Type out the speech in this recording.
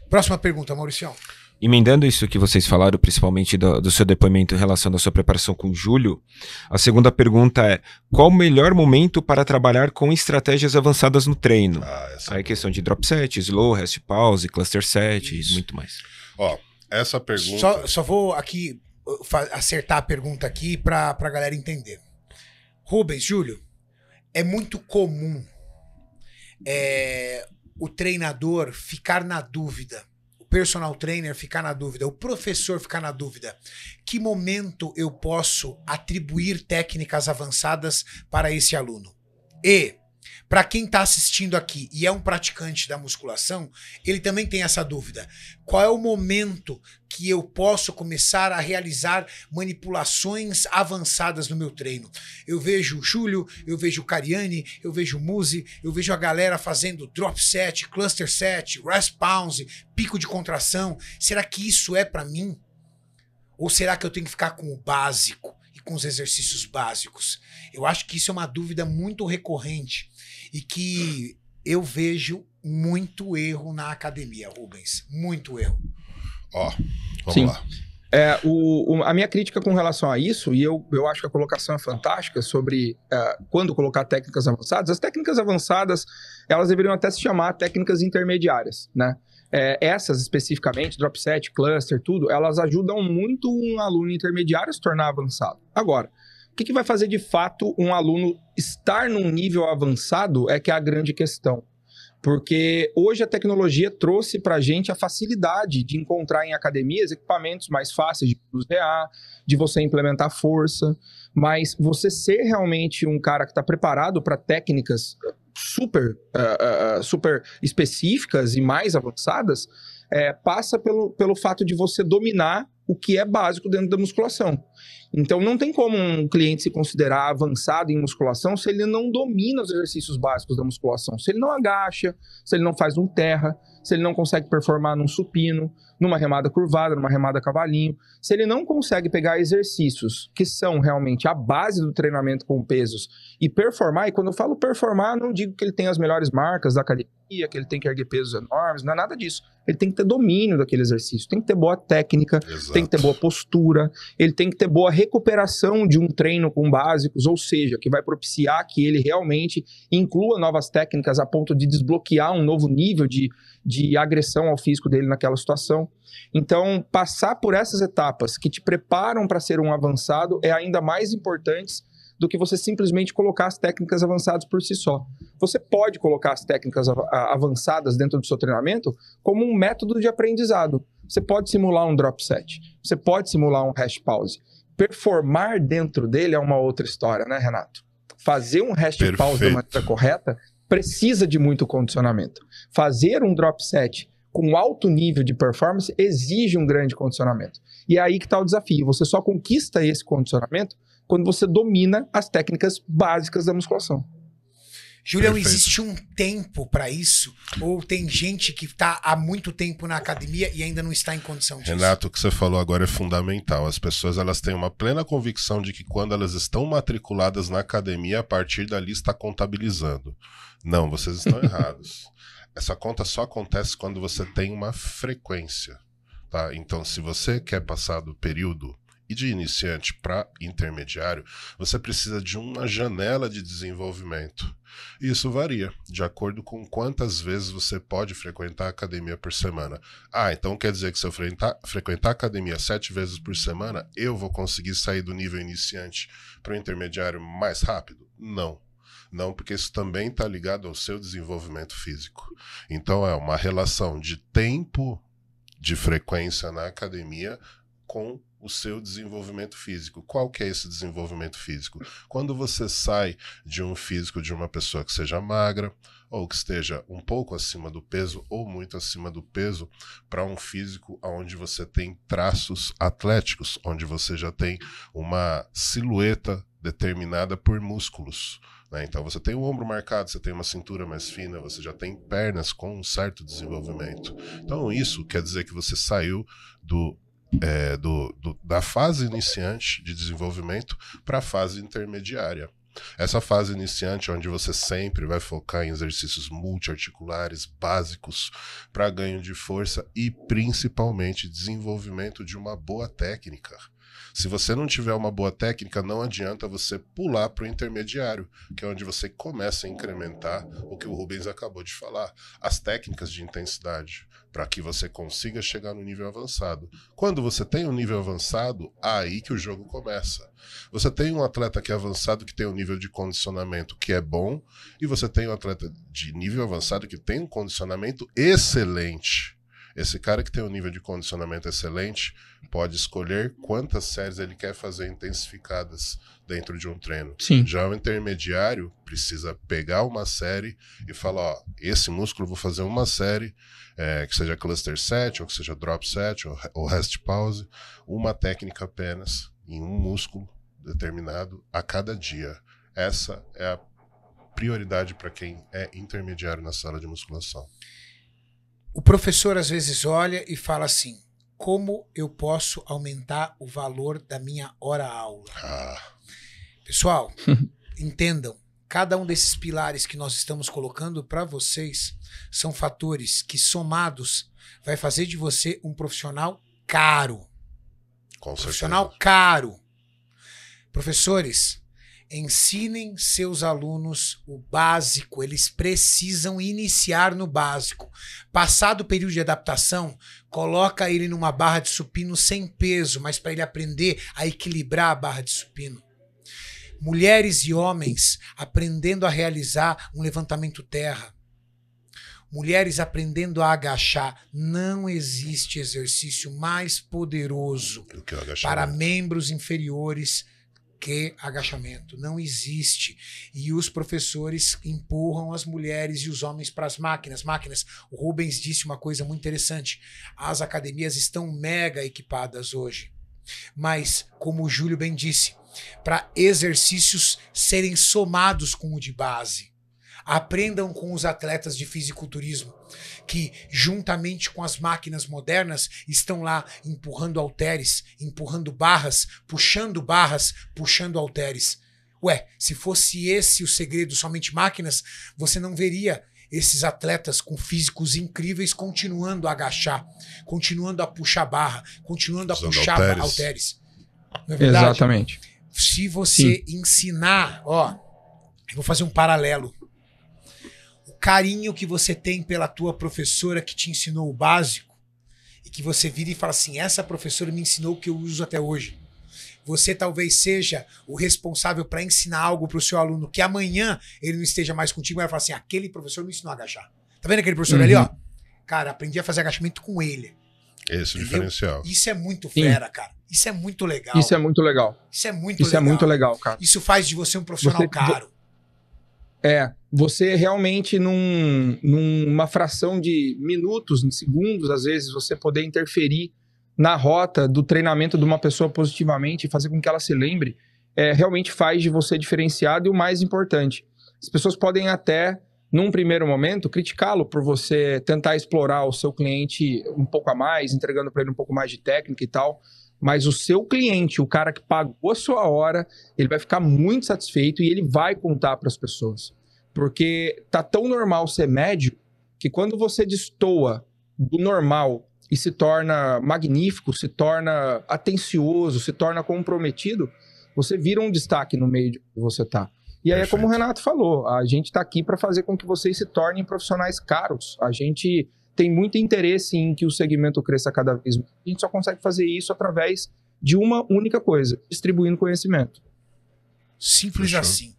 Próxima pergunta, Mauricião. Emendando isso que vocês falaram, principalmente do seu depoimento em relação à sua preparação com o Júlio, a segunda pergunta é: qual o melhor momento para trabalhar com estratégias avançadas no treino? Aí questão de drop set, slow, rest pause, cluster set e muito mais. Ó, essa pergunta... Só vou aqui acertar a pergunta aqui pra galera entender. Rubens, Júlio, é muito comum o treinador ficar na dúvida, personal trainer ficar na dúvida, o professor ficar na dúvida. Que momento eu posso atribuir técnicas avançadas para esse aluno? E, para quem está assistindo aqui e é um praticante da musculação, ele também tem essa dúvida. Qual é o momento que eu posso começar a realizar manipulações avançadas no meu treino? Eu vejo o Júlio, eu vejo o Cariani, eu vejo o Muzi, eu vejo a galera fazendo drop set, cluster set, rest pause, pico de contração. Será que isso é para mim? Ou será que eu tenho que ficar com o básico e com os exercícios básicos? Eu acho que isso é uma dúvida muito recorrente e que eu vejo muito erro na academia, Rubens. Muito erro. Ó, vamos lá. A minha crítica com relação a isso, e eu acho que a colocação é fantástica sobre quando colocar técnicas avançadas. As técnicas avançadas, elas deveriam até se chamar técnicas intermediárias, né? Essas especificamente, drop set, cluster, tudo, elas ajudam muito um aluno intermediário a se tornar avançado. Agora, o que vai fazer de fato um aluno estar num nível avançado é que é a grande questão. Porque hoje a tecnologia trouxe para a gente a facilidade de encontrar em academias equipamentos mais fáceis de usar, de você implementar força, mas você ser realmente um cara que está preparado para técnicas super específicas e mais avançadas, passa pelo fato de você dominar o que é básico dentro da musculação. Então não tem como um cliente se considerar avançado em musculação se ele não domina os exercícios básicos da musculação, se ele não agacha, se ele não faz um terra, se ele não consegue performar num supino, numa remada curvada, numa remada cavalinho, se ele não consegue pegar exercícios que são realmente a base do treinamento com pesos e performar, e quando eu falo performar, não digo que ele tem as melhores marcas da academia, que ele tem que erguer pesos enormes, não é nada disso. Ele tem que ter domínio daquele exercício, tem que ter boa técnica, Exato. Tem que ter boa postura, ele tem que ter boa recuperação de um treino com básicos, ou seja, que vai propiciar que ele realmente inclua novas técnicas a ponto de desbloquear um novo nível de agressão ao físico dele naquela situação. Então, passar por essas etapas que te preparam para ser um avançado é ainda mais importante do que você simplesmente colocar as técnicas avançadas por si só. Você pode colocar as técnicas avançadas dentro do seu treinamento como um método de aprendizado. Você pode simular um drop set, você pode simular um rest pause. Performar dentro dele é uma outra história, né, Renato? Fazer um rest pause da maneira correta precisa de muito condicionamento. Fazer um drop set com alto nível de performance exige um grande condicionamento. E é aí que está o desafio. Você só conquista esse condicionamento quando você domina as técnicas básicas da musculação. Julião, Perfeito. existe um tempo para isso? Ou tem gente que está há muito tempo na academia e ainda não está em condição disso? Renato, o que você falou agora é fundamental. As pessoas elas têm uma plena convicção de que quando elas estão matriculadas na academia, a partir dali está contabilizando. Não, vocês estão errados. Essa conta só acontece quando você tem uma frequência. Tá? Então, se você quer passar do período e de iniciante para intermediário, você precisa de uma janela de desenvolvimento. Isso varia, de acordo com quantas vezes você pode frequentar a academia por semana. Então quer dizer que se eu frequentar a academia 7 vezes por semana, eu vou conseguir sair do nível iniciante para o intermediário mais rápido? Não. Não, porque isso também está ligado ao seu desenvolvimento físico. Então é uma relação de tempo de frequência na academia com o seu desenvolvimento físico. Qual que é esse desenvolvimento físico? Quando você sai de um físico de uma pessoa que seja magra, ou que esteja um pouco acima do peso, ou muito acima do peso, para um físico onde você tem traços atléticos, onde você já tem uma silhueta determinada por músculos. Então você tem o ombro marcado, você tem uma cintura mais fina, você já tem pernas com um certo desenvolvimento. Então isso quer dizer que você saiu da fase iniciante de desenvolvimento para a fase intermediária. Essa fase iniciante, onde você sempre vai focar em exercícios multiarticulares básicos para ganho de força e principalmente desenvolvimento de uma boa técnica. Se você não tiver uma boa técnica, não adianta você pular para o intermediário, que é onde você começa a incrementar o que o Rubens acabou de falar, as técnicas de intensidade, para que você consiga chegar no nível avançado. Quando você tem um nível avançado, aí que o jogo começa. Você tem um atleta que é avançado, que tem um nível de condicionamento que é bom, e você tem um atleta de nível avançado que tem um condicionamento excelente. Esse cara que tem um nível de condicionamento excelente pode escolher quantas séries ele quer fazer intensificadas dentro de um treino. Sim. Já o intermediário precisa pegar uma série e falar, ó, esse músculo eu vou fazer uma série, que seja cluster set, ou que seja drop set, ou rest pause, uma técnica apenas, em um músculo determinado a cada dia. Essa é a prioridade para quem é intermediário na sala de musculação. O professor às vezes olha e fala assim, como eu posso aumentar o valor da minha hora-aula? Pessoal, entendam, cada um desses pilares que nós estamos colocando para vocês são fatores que somados vai fazer de você um profissional caro. Com Profissional certeza. caro. Professores, ensinem seus alunos o básico, eles precisam iniciar no básico. Passado o período de adaptação, coloca ele numa barra de supino sem peso, mas para ele aprender a equilibrar a barra de supino. Mulheres e homens aprendendo a realizar um levantamento terra. Mulheres aprendendo a agachar. Não existe exercício mais poderoso Do que o agachamento. para membros inferiores que agachamento. Não existe. E os professores empurram as mulheres e os homens para as máquinas. O Rubens disse uma coisa muito interessante. As academias estão mega equipadas hoje. Mas, como o Júlio bem disse, para exercícios serem somados com o de base. Aprendam com os atletas de fisiculturismo, que juntamente com as máquinas modernas estão lá empurrando halteres, empurrando barras, puxando halteres. Ué, se fosse esse o segredo, somente máquinas, você não veria esses atletas com físicos incríveis continuando a agachar, continuando a puxar barra, continuando a Usando puxar halteres. halteres. Não é verdade? Exatamente. Se você ensinar, ó, eu vou fazer um paralelo. O carinho que você tem pela tua professora que te ensinou o básico e que você vira e fala assim, essa professora me ensinou o que eu uso até hoje. Você talvez seja o responsável para ensinar algo para o seu aluno que amanhã ele não esteja mais contigo e vai falar assim, aquele professor me ensinou a agachar. Tá vendo aquele professor ali, ó? Cara, aprendi a fazer agachamento com ele. Esse é o Entendeu? diferencial. Isso é muito fera, cara. Isso é muito legal. Isso é muito legal. Isso é muito Isso legal. é muito legal, cara. Isso faz de você um profissional Você- caro. Você realmente numa fração de minutos, em segundos, às vezes, você poder interferir na rota do treinamento de uma pessoa positivamente e fazer com que ela se lembre, realmente faz de você diferenciado e o mais importante. As pessoas podem até, num primeiro momento, criticá-lo por você tentar explorar o seu cliente um pouco a mais, entregando para ele um pouco mais de técnica e tal, mas o seu cliente, o cara que pagou a sua hora, ele vai ficar muito satisfeito e ele vai contar para as pessoas. Porque tá tão normal ser médio que quando você destoa do normal e se torna magnífico, se torna atencioso, se torna comprometido, você vira um destaque no meio de que você tá. E aí é como o Renato falou, a gente tá aqui para fazer com que vocês se tornem profissionais caros. A gente tem muito interesse em que o segmento cresça cada vez mais. A gente só consegue fazer isso através de uma única coisa, distribuindo conhecimento. Simples Fechou. assim.